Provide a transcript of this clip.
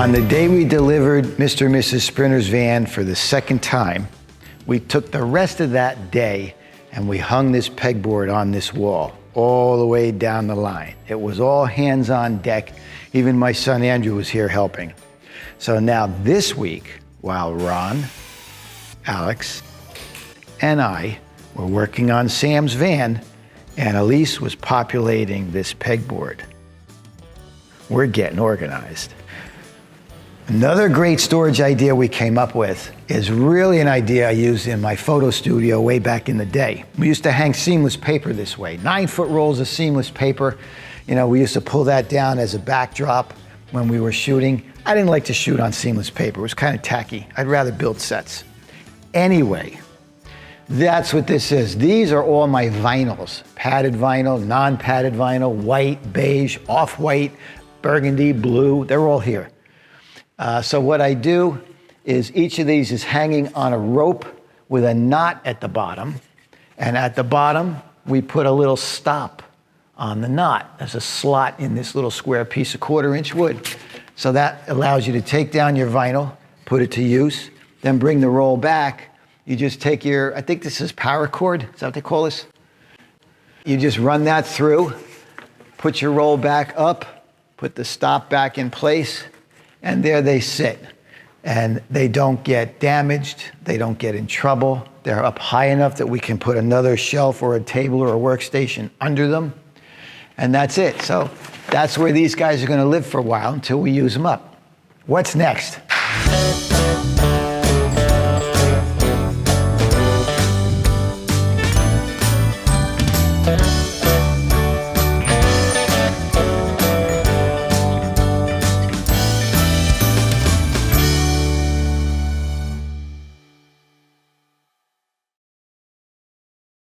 On the day we delivered Mr. and Mrs. Sprinter's van for the second time, we took the rest of that day and we hung this pegboard on this wall all the way down the line. It was all hands on deck. Even my son Andrew was here helping. So now this week, while Ron, Alex, and I were working on Sam's van, and Elise was populating this pegboard, we're getting organized. Another great storage idea we came up with is really an idea I used in my photo studio way back in the day. We used to hang seamless paper this way, 9-foot rolls of seamless paper. You know, we used to pull that down as a backdrop when we were shooting. I didn't like to shoot on seamless paper. It was kind of tacky. I'd rather build sets. Anyway, that's what this is. These are all my vinyls. Padded vinyl, non-padded vinyl, white, beige, off-white, burgundy, blue, they're all here. So what I do is each of these is hanging on a rope with a knot at the bottom. And at the bottom, we put a little stop on the knot. There's a slot in this little square piece of 1/4-inch wood. So that allows you to take down your vinyl, put it to use, then bring the roll back. You just take your, I think this is paracord, is that what they call this? You just run that through, put your roll back up, put the stop back in place, and there they sit. And they don't get damaged, they don't get in trouble. They're up high enough that we can put another shelf or a table or a workstation under them. And that's it. So that's where these guys are gonna live for a while until we use them up. What's next?